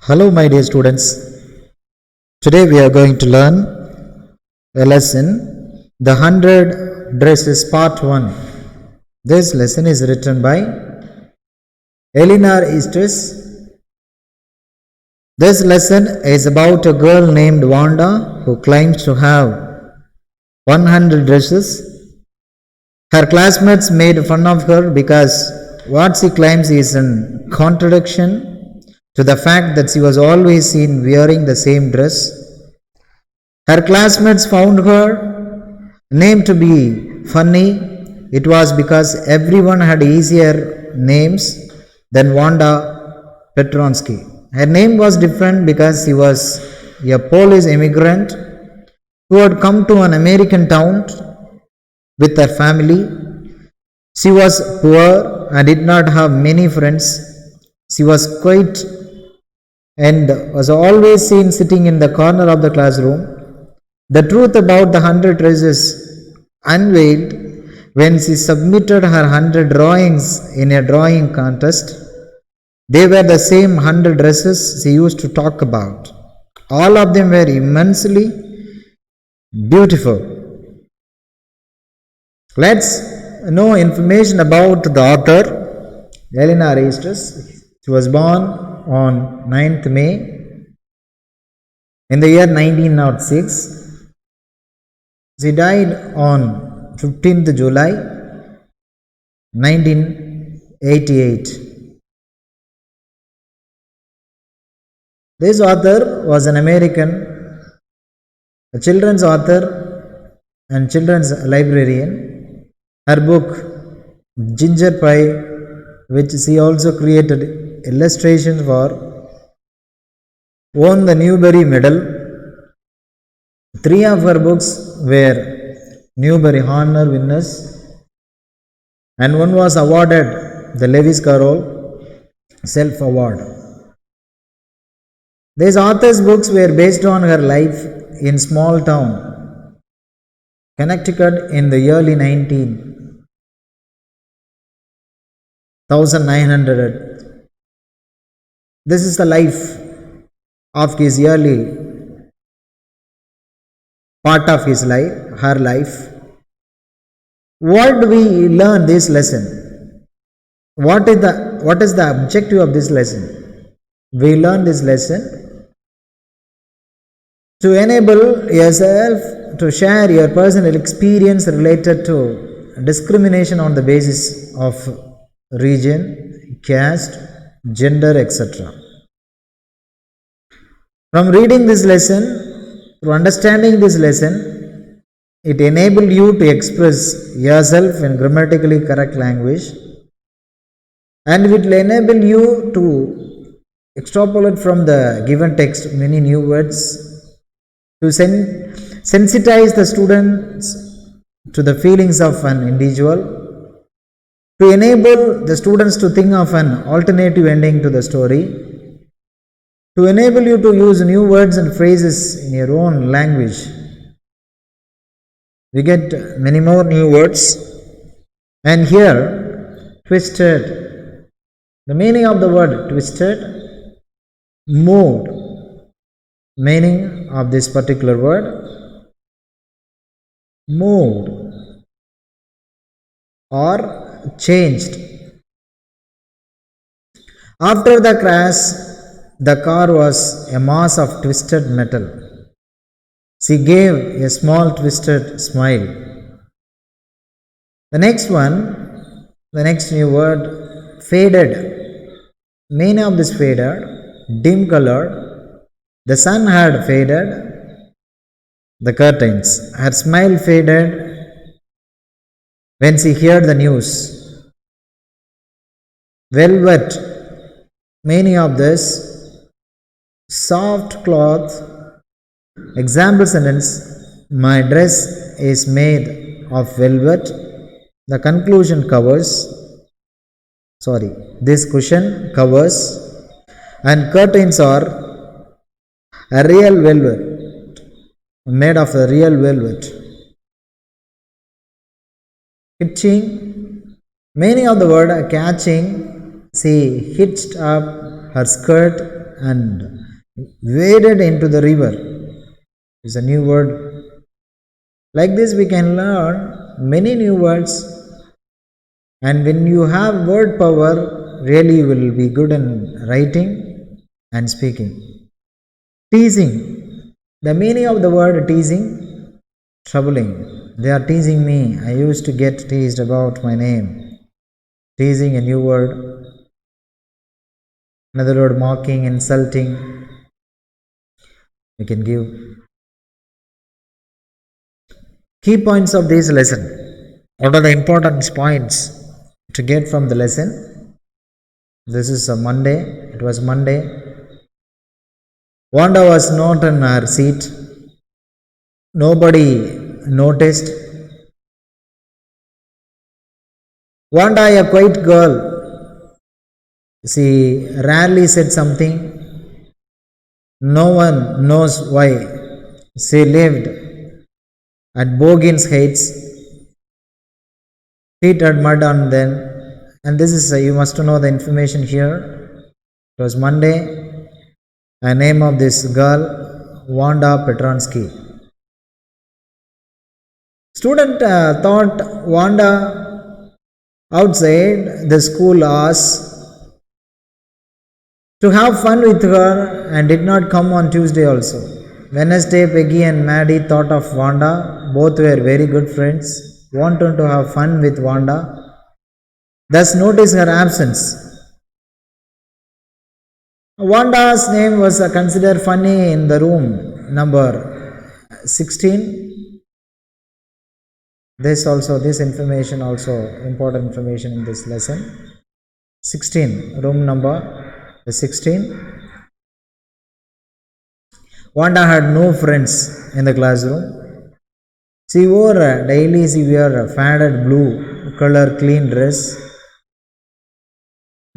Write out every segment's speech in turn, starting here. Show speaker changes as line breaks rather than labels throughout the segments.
Hello, my dear students. Today we are going to learn a lesson, The 100 Dresses Part 1. This lesson is written by Eleanor Estes. This lesson is about a girl named Wanda who claims to have 100 dresses. Her classmates made fun of her because what she claims is in contradiction to the fact that she was always seen wearing the same dress. Her classmates found her name to be funny. It was because everyone had easier names than Wanda Petronsky. Her name was different because she was a Polish immigrant who had come to an American town with her family. She was poor and did not have many friends. She was quiet and was always seen sitting in the corner of the classroom. The truth about the 100 dresses unveiled when she submitted her 100 drawings in a drawing contest. They were the same 100 dresses she used to talk about. All of them were immensely beautiful. Let's know information about the author, Eleanor Estes. She was born on 9th May in the year 1906. She died on 15th July 1988. This author was an American, a children's author and children's librarian. Her book Ginger Pie, which she also created illustrations for, won the Newbery Medal. 3 of her books were Newbery Honor winners, and one was awarded the Lewis Carroll Self Award. These author's books were based on her life in small town Connecticut in the early 1900. This is the life of his early part of his life, her life. What do we learn this lesson? What is the objective of this lesson? We learn this lesson to enable yourself to share your personal experience related to discrimination on the basis of region, caste, gender, etc. From reading this lesson, to understanding this lesson, it enables you to express yourself in grammatically correct language, and it will enable you to extrapolate from the given text many new words, to sensitize the students to the feelings of an individual, to enable the students to think of an alternative ending to the story, to enable you to use new words and phrases in your own language. We get many more new words. And here, twisted. The meaning of the word twisted, moved. Meaning of this particular word, moved or changed. After the crash, the car was a mass of twisted metal. She gave a small twisted smile. The next one, the next new word, faded. Meaning of this faded, dim colored. The sun had faded the curtains. Her smile faded when she heard the news. Velvet. Meaning of this, soft cloth. Example sentence, my dress is made of velvet. The conclusion this cushion covers and curtains are a real velvet, made of a real velvet. Hitching. Meaning of the word catching, she hitched up her skirt and waded into the river is a new word. Like this we can learn many new words, and when you have word power, really you will be good in writing and speaking. Teasing. The meaning of the word teasing, troubling. They are teasing me. I used to get teased about my name. Teasing, a new word. Another word, mocking, insulting. We can give key points of this lesson. What are the important points to get from the lesson? This is a Monday. It was Monday. Wanda was not in her seat. Nobody noticed. Wanda, a quiet girl, she rarely said something. No one knows why. She lived at Bogin's Heights. Feet had mud on them. And this is, you must know the information here. It was Monday. The name of this girl, Wanda Petronsky. Student thought Wanda outside the school hours to have fun with her and did not come on Tuesday also. Wednesday, Peggy and Maddie thought of Wanda. Both were very good friends, wanted to have fun with Wanda, thus noticed her absence. Wanda's name was considered funny in the room number 16. This information also important information in this lesson. 16, room number 16. Wanda had no friends in the classroom. She wore a faded blue color clean dress.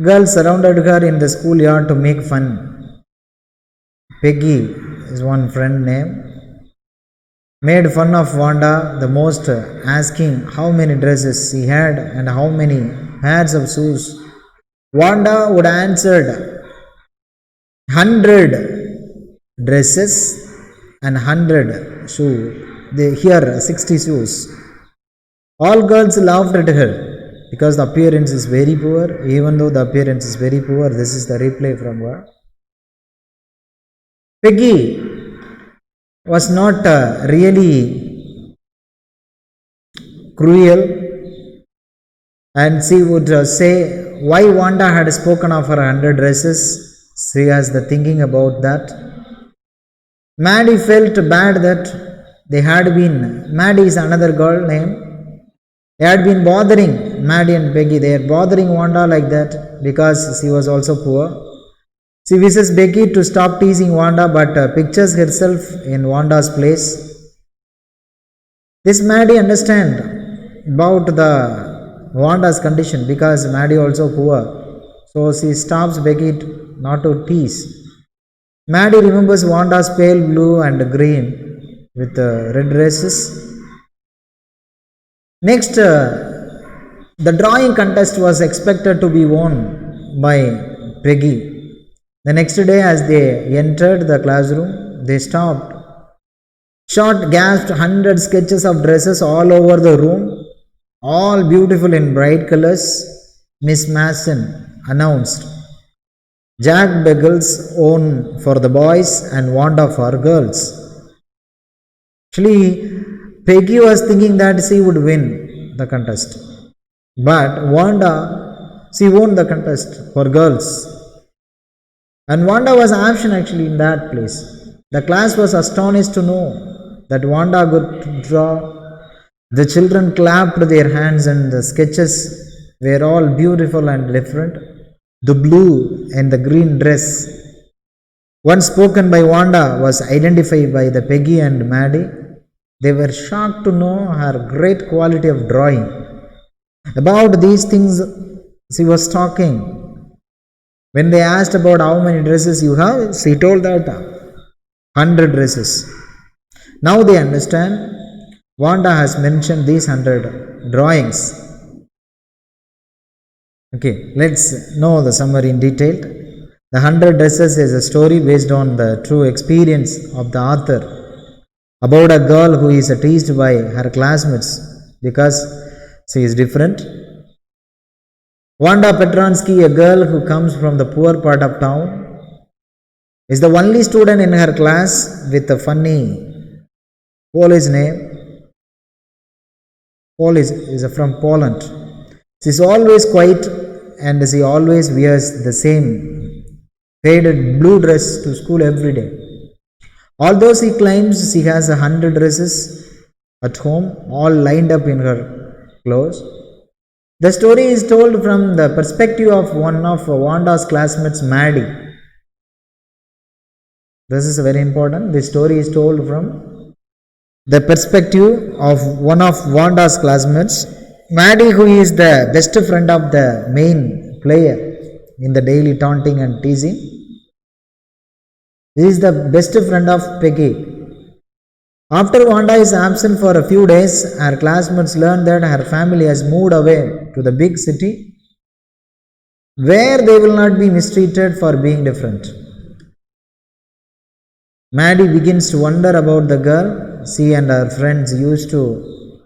Girls surrounded her in the schoolyard to make fun. Peggy is one friend name. Made fun of Wanda the most, asking how many dresses she had and how many pairs of shoes. Wanda would answer 100 dresses and 100 shoes. Here 60 shoes. All girls laughed at her because the appearance is very poor. Even though the appearance is very poor, this is the reply from her. Peggy was not really cruel, and she would say why Wanda had spoken of her 100 dresses. She has the thinking about that. Maddie felt bad that Maddie is another girl name. They had been bothering Maddie and Peggy. They are bothering Wanda like that because she was also poor. She wishes Becky to stop teasing Wanda, but pictures herself in Wanda's place. This Maddie understand about the Wanda's condition because Maddie also poor. So she stops Becky not to tease. Maddie remembers Wanda's pale blue and green with red dresses. Next, the drawing contest was expected to be won by Peggy. The next day, as they entered the classroom, they stopped. Short, gasped 100 sketches of dresses all over the room, all beautiful in bright colors. Miss Mason announced, Jack Beggles own for the boys and Wanda for girls. Actually, Peggy was thinking that she would win the contest. But Wanda, she won the contest for girls. And Wanda was absent actually in that place. The class was astonished to know that Wanda could draw. The children clapped their hands and the sketches were all beautiful and different. The blue and the green dress, once spoken by Wanda, was identified by the Peggy and Maddie. They were shocked to know her great quality of drawing. About these things she was talking. When they asked about how many dresses you have, she told that 100 dresses. Now they understand Wanda has mentioned these 100 drawings. Okay, let's know the summary in detail. The 100 Dresses is a story based on the true experience of the author about a girl who is teased by her classmates because she is different. Wanda Petronsky, a girl who comes from the poor part of town, is the only student in her class with a funny Polish name. Polish is from Poland. She is always quiet and she always wears the same faded blue dress to school every day. Although she claims she has 100 dresses at home, all lined up in her clothes, the story is told from the perspective of one of Wanda's classmates, Maddie. This is very important. The story is told from the perspective of one of Wanda's classmates, Maddie, who is the best friend of the main player in the daily taunting and teasing. He is the best friend of Peggy. After Wanda is absent for a few days, her classmates learn that her family has moved away to the big city where they will not be mistreated for being different. Maddie begins to wonder about the girl she and her friends used to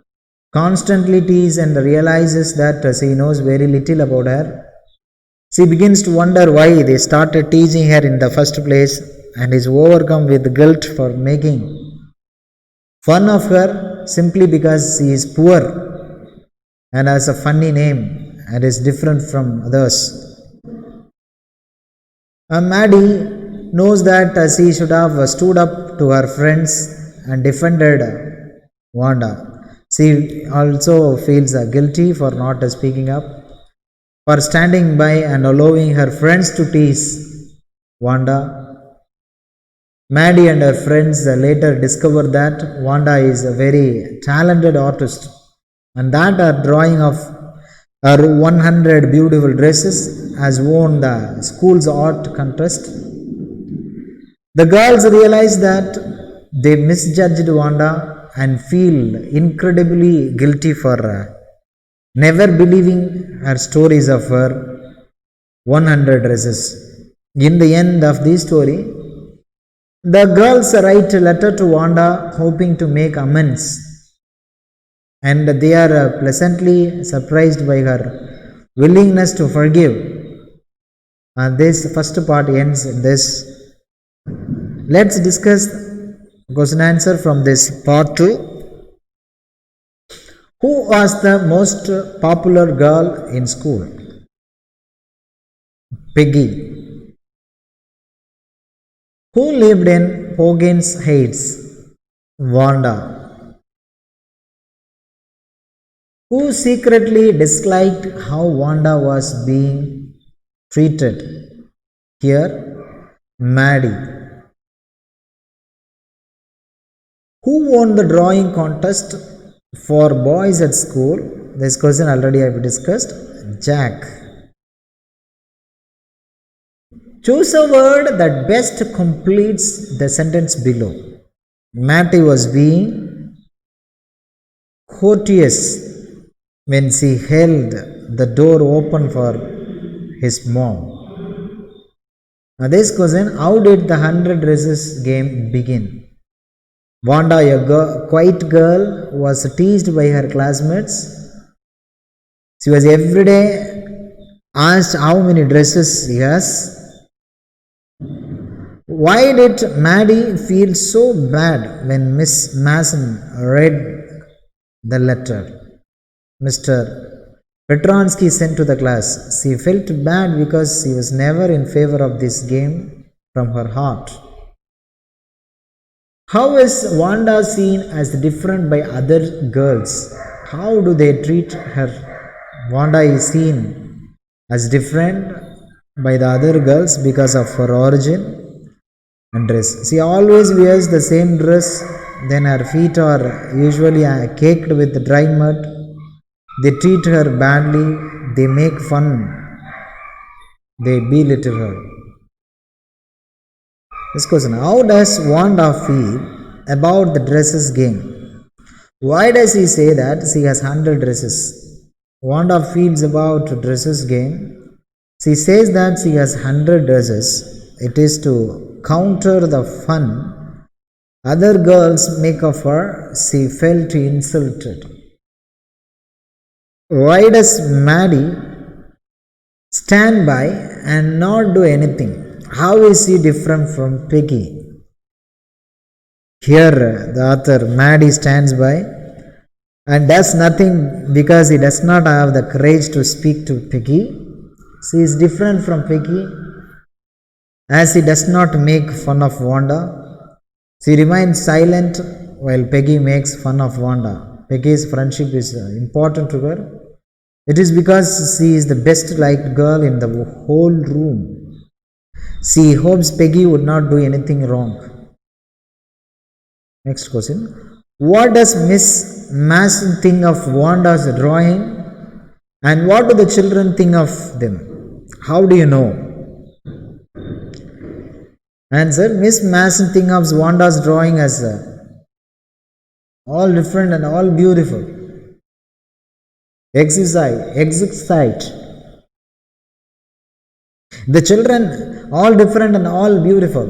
constantly tease and realizes that she knows very little about her. She begins to wonder why they started teasing her in the first place and is overcome with guilt for making fun of her simply because she is poor and has a funny name and is different from others. Maddie knows that she should have stood up to her friends and defended Wanda. She also feels guilty for not speaking up, for standing by and allowing her friends to tease Wanda. Maddie and her friends later discover that Wanda is a very talented artist and that her drawing of her 100 beautiful dresses has won the school's art contest. The girls realize that they misjudged Wanda and feel incredibly guilty for never believing her stories of her 100 dresses. In the end of this story, the girls write a letter to Wanda hoping to make amends, and they are pleasantly surprised by her willingness to forgive. This first part ends this. Let's discuss question answer from this part 2. Who was the most popular girl in school? Peggy. Who lived in Hogan's Heights? Wanda. Who secretly disliked how Wanda was being treated? Here, Maddie. Who won the drawing contest for boys at school? This question already I have discussed. Jack. Choose a word that best completes the sentence below. Matty was being courteous when she held the door open for his mom. Now this question, how did the 100 dresses game begin? Wanda, a quiet girl, was teased by her classmates. She was every day asked how many dresses she has. Why did Maddie feel so bad when Miss Mason read the letter Mr. Petronsky sent to the class? She felt bad because she was never in favor of this game from her heart. How is Wanda seen as different by other girls? How do they treat her? Wanda is seen as different by the other girls because of her origin and dress. She always wears the same dress, then her feet are usually caked with dry mud. They treat her badly, they make fun, they belittle her. This question, how does Wanda feel about the dresses game? Why does he say that she has 100 dresses? Wanda feels about dresses game She says that she has 100 dresses. It is to counter the fun other girls make of her. She felt insulted. Why does Maddie stand by and not do anything? How is he different from Peggy? Here, the author Maddie stands by and does nothing because he does not have the courage to speak to Peggy. She is different from Peggy as he does not make fun of Wanda. She remains silent while Peggy makes fun of Wanda. Peggy's friendship is important to her. It is because she is the best liked girl in the whole room. She hopes Peggy would not do anything wrong. Next question. What does Miss Mason think of Wanda's drawing? And what do the children think of them? How do you know? Answer. Miss Mason thinks of Wanda's drawing as all different and all beautiful. Exercise. The children all different and all beautiful.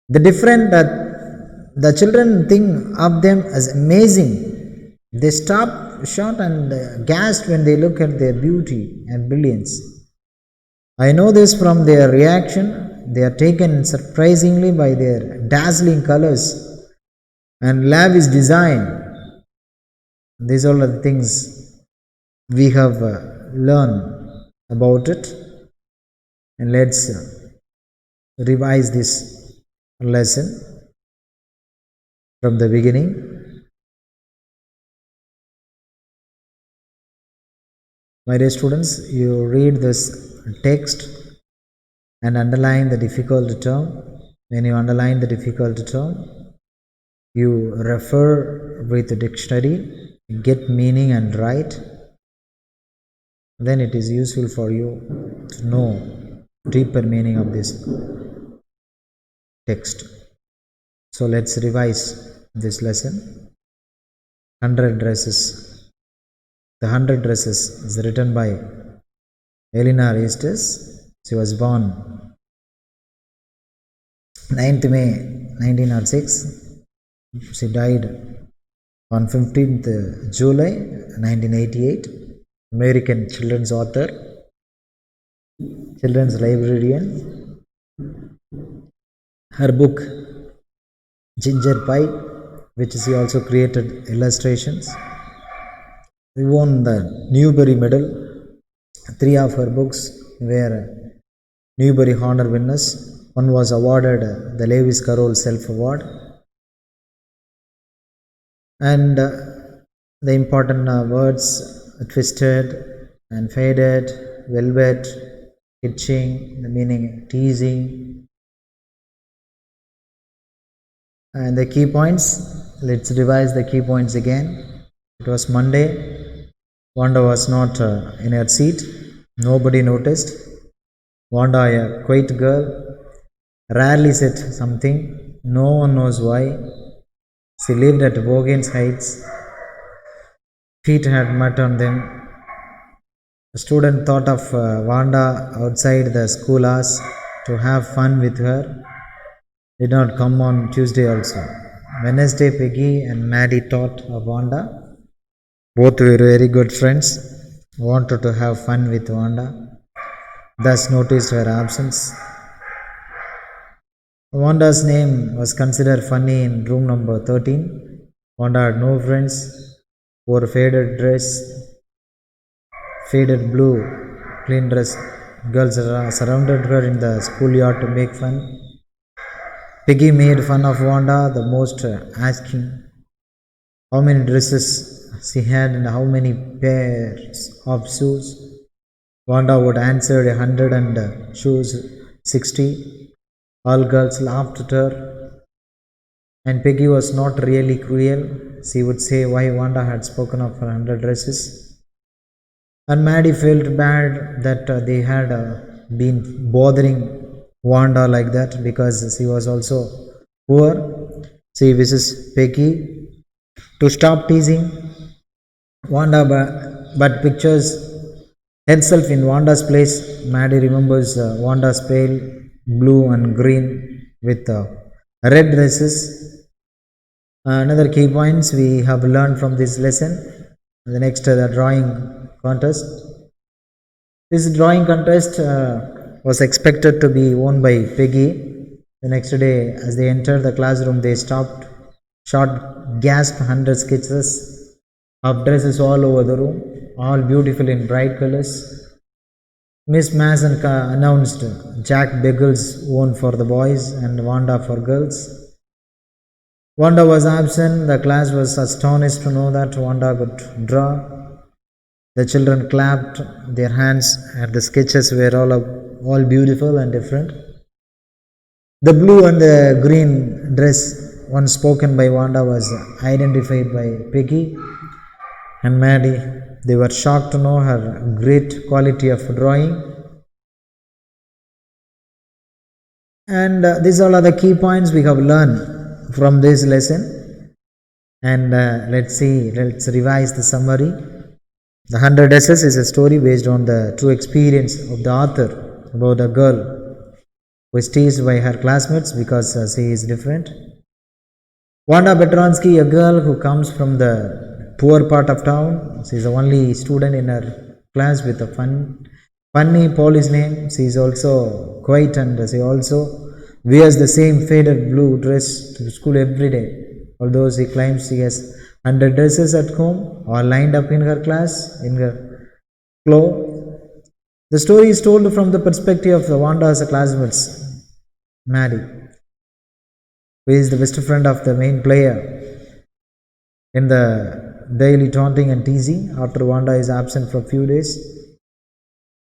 The children think of them as amazing. They stop short and gasped when they look at their beauty and brilliance. I know this from their reaction. They are taken surprisingly by their dazzling colors and lavish design. These are the things we have learned about it. And let's revise this lesson from the beginning. My dear students, you read this text and underline the difficult term. When you underline the difficult term, you refer with the dictionary, get meaning and write. Then it is useful for you to know deeper meaning of this text. So let's revise this lesson. 100 dresses. The 100 dresses is written by Eleanor Eustace. She was born 9th May 1906. She died on 15th July 1988. American children's author, children's librarian. Her book Ginger Pie, which she also created illustrations. She won the Newbery Medal. 3 of her books were Newbery Honor winners. One was awarded the Lewis Carroll Self Award. And the important words twisted and faded, velvet, itching, the meaning teasing. And the key points, let's revise the key points again. It was Monday. Wanda was not in her seat. Nobody noticed. Wanda, a quiet girl, rarely said something. No one knows why. She lived at Boganes Heights. Feet had mud on them. A student thought of Wanda outside the school hours to have fun with her. Did not come on Tuesday also. Wednesday, Peggy and Maddie thought of Wanda. Both were very good friends. Wanted to have fun with Wanda. Thus noticed her absence. Wanda's name was considered funny in room number 13. Wanda had no friends. Wore a faded dress. Faded blue, clean dress. Girls surrounded her in the schoolyard to make fun. Peggy made fun of Wanda the most, asking how many dresses she had and how many pairs of shoes. Wanda would answer 100 and shoes 60. All girls laughed at her. And Peggy was not really cruel. She would say why Wanda had spoken of her 100 dresses. And Maddie felt bad that they had been bothering Wanda like that because she was also poor. She wishes Peggy to stop teasing Wanda, but pictures Herself in Wanda's place, Maddie remembers Wanda's pale blue and green with red dresses. Another key points we have learned from this lesson. The next, the drawing contest. This drawing contest was expected to be won by Peggy. The next day, as they entered the classroom, they stopped, shot, gasped 100 sketches of dresses all over the room, all beautiful in bright colors. Miss Mason announced Jack Beggles won for the boys and Wanda for girls. Wanda was absent. The class was astonished to know that Wanda could draw. The children clapped their hands, and the sketches were all beautiful and different. The blue and the green dress, once spoken by Wanda, was identified by Peggy and Maddie. They were shocked to know her great quality of drawing. And these all are the key points we have learned from this lesson. And let's revise the summary. The 100 Dresses is a story based on the true experience of the author about a girl who is teased by her classmates because she is different. Wanda Petronsky, a girl who comes from the poor part of town. She is the only student in her class with a funny Polish name. She is also quiet and she also wears the same faded blue dress to school every day. Although she claims she has 100 dresses at home or lined up in her class, in her closet. The story is told from the perspective of the Wanda's classmates, Maddie, who is the best friend of the main player. In the daily taunting and teasing, after Wanda is absent for a few days,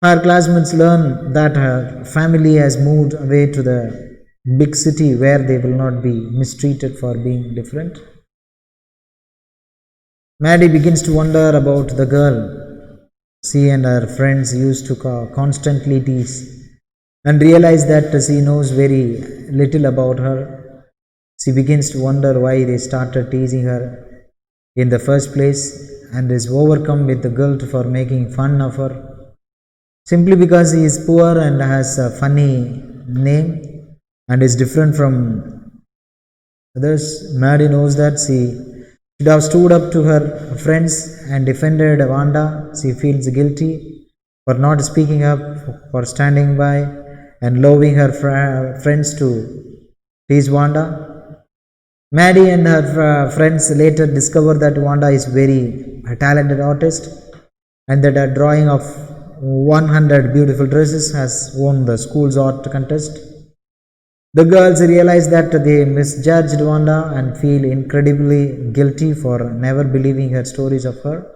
her classmates learn that her family has moved away to the big city where they will not be mistreated for being different. Maddie begins to wonder about the girl she and her friends used to constantly tease and realize that she knows very little about her. She begins to wonder why they started teasing her in the first place and is overcome with the guilt for making fun of her simply because he is poor and has a funny name and is different from others. Maddie knows that she should have stood up to her friends and defended Wanda. She feels guilty for not speaking up, for standing by and allowing her friends to tease Wanda. Maddie and her friends later discover that Wanda is very talented artist and that a drawing of 100 beautiful dresses has won the school's art contest. The girls realize that they misjudged Wanda and feel incredibly guilty for never believing her stories of her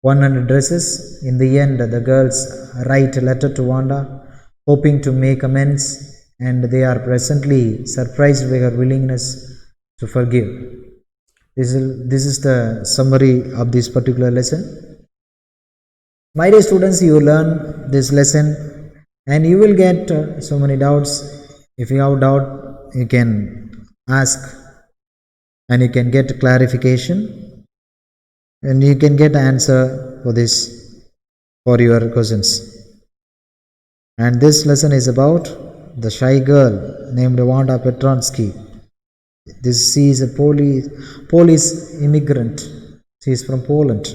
100 dresses. In the end, the girls write a letter to Wanda, hoping to make amends, and they are presently surprised by her willingness to forgive. This is the summary of this particular lesson. My dear students, you learn this lesson and you will get so many doubts. If you have doubt, you can ask and you can get clarification and you can get answer for this for your questions. And this lesson is about the shy girl named Wanda Petronsky. She is a Polish immigrant. She is from Poland.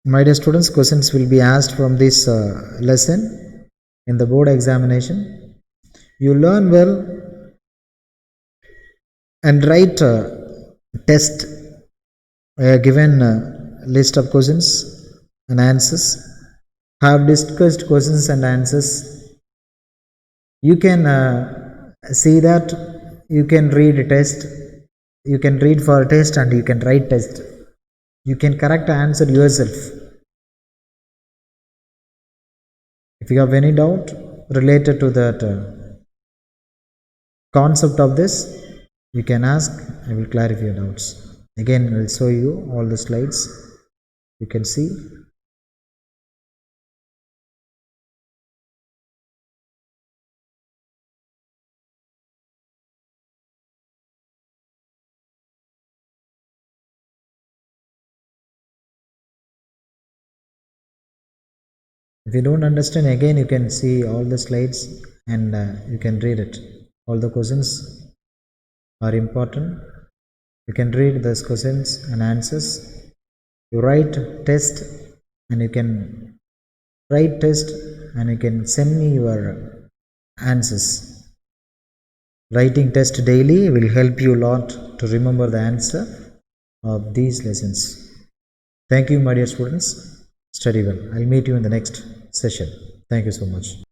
My dear students, questions will be asked from this lesson in the board examination. You learn well and write a test given list of questions and answers. Have discussed questions and answers. You can see that you can read a test. You can read for a test and you can write test. You can correct the answer yourself. If you have any doubt related to that concept of this, you can ask. I will clarify your doubts. Again, I will show you all the slides. You can see. If you don't understand, again you can see all the slides and you can read it. All the questions are important. You can read those questions and answers. You write test and you can write test and you can send me your answers. Writing test daily will help you a lot to remember the answer of these lessons. Thank you, my dear students. Study well. I'll meet you in the next session. Thank you so much.